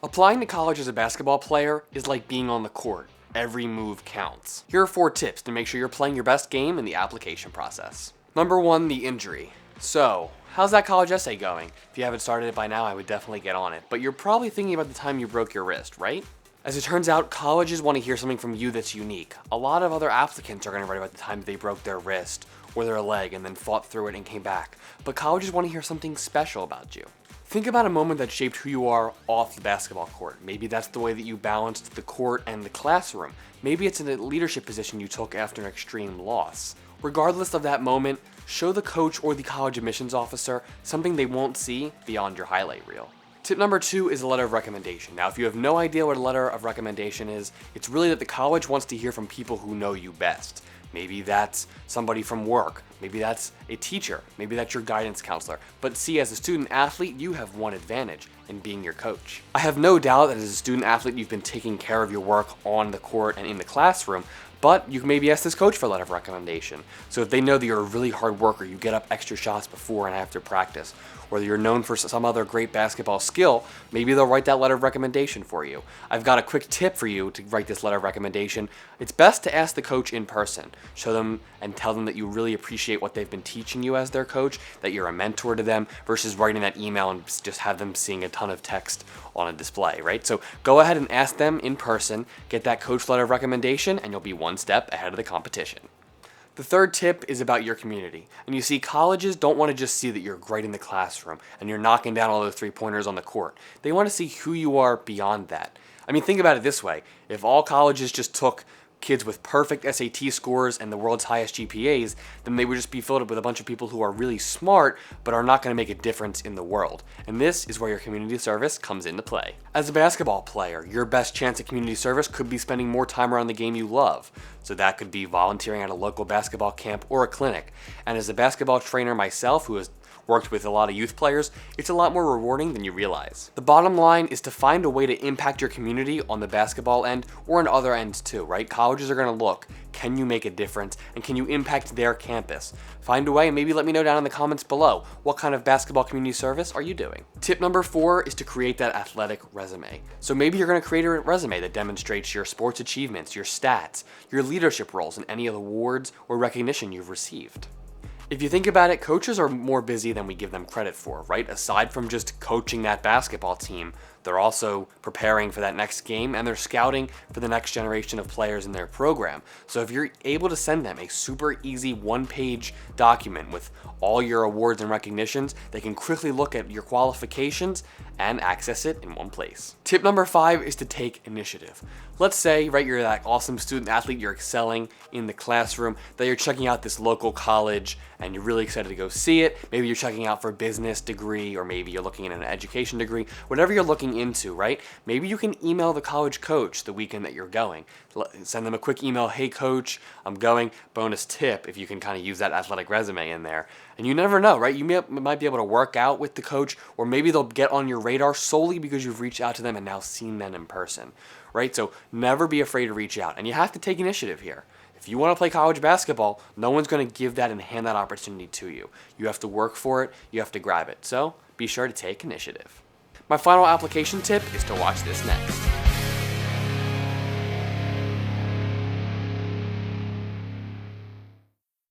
Applying to college as a basketball player is like being on the court. Every move counts. Here are 4 tips to make sure you're playing your best game in the application process. Number 1, the injury. So, how's that college essay going? If you haven't started it by now, I would definitely get on it. But you're probably thinking about the time you broke your wrist, right? As it turns out, colleges want to hear something from you that's unique. A lot of other applicants are going to write about the time they broke their wrist or their leg and then fought through it and came back. But colleges want to hear something special about you. Think about a moment that shaped who you are off the basketball court. Maybe that's the way that you balanced the court and the classroom. Maybe it's in a leadership position you took after an extreme loss. Regardless of that moment, show the coach or the college admissions officer something they won't see beyond your highlight reel. Tip number 2 is a letter of recommendation. Now, if you have no idea what a letter of recommendation is, it's really that the college wants to hear from people who know you best. Maybe that's somebody from work. Maybe that's a teacher. Maybe that's your guidance counselor. But see, as a student athlete, you have one advantage in being your coach. I have no doubt that as a student athlete, you've been taking care of your work on the court and in the classroom, but you can maybe ask this coach for a letter of recommendation. So if they know that you're a really hard worker, you get up extra shots before and after practice, or you're known for some other great basketball skill, maybe they'll write that letter of recommendation for you. I've got a quick tip for you to write this letter of recommendation. It's best to ask the coach in person. Show them and tell them that you really appreciate what they've been teaching you as their coach, that you're a mentor to them, versus writing that email and just have them seeing a ton of text on a display, right? So go ahead and ask them in person, get that coach letter of recommendation, and you'll be one step ahead of the competition. The third tip is about your community. And you see, colleges don't want to just see that you're great in the classroom and you're knocking down all those 3-pointers on the court. They want to see who you are beyond that. I mean, think about it this way. If all colleges just took kids with perfect SAT scores and the world's highest GPAs, then they would just be filled up with a bunch of people who are really smart but are not going to make a difference in the world. And this is where your community service comes into play. As a basketball player, your best chance at community service could be spending more time around the game you love. So that could be volunteering at a local basketball camp or a clinic. And as a basketball trainer myself, who has worked with a lot of youth players, it's a lot more rewarding than you realize. The bottom line is to find a way to impact your community on the basketball end or on other ends too, right? Colleges are going to look, can you make a difference and can you impact their campus? Find a way and maybe let me know down in the comments below, what kind of basketball community service are you doing? Tip number 4 is to create that athletic resume. So maybe you're going to create a resume that demonstrates your sports achievements, your stats, your leadership roles, and any awards or recognition you've received. If you think about it, coaches are more busy than we give them credit for, right? Aside from just coaching that basketball team, they're also preparing for that next game and they're scouting for the next generation of players in their program. So if you're able to send them a super easy 1-page document with all your awards and recognitions, they can quickly look at your qualifications and access it in one place. Tip number 5 is to take initiative. Let's say, right, you're that awesome student athlete, you're excelling in the classroom, that you're checking out this local college and you're really excited to go see it. Maybe you're checking out for a business degree, or maybe you're looking at an education degree, whatever you're looking into, right? Maybe you can email the college coach the weekend that you're going. Send them a quick email, hey coach, I'm going. Bonus tip, if you can kind of use that athletic resume in there. And you never know, right? You might be able to work out with the coach, or maybe they'll get on your radar solely because you've reached out to them and now seen them in person, right? So never be afraid to reach out, and you have to take initiative here. If you want to play college basketball, no one's going to give that and hand that opportunity to you. You have to work for it, you have to grab it. So be sure to take initiative. My final application tip is to watch this next.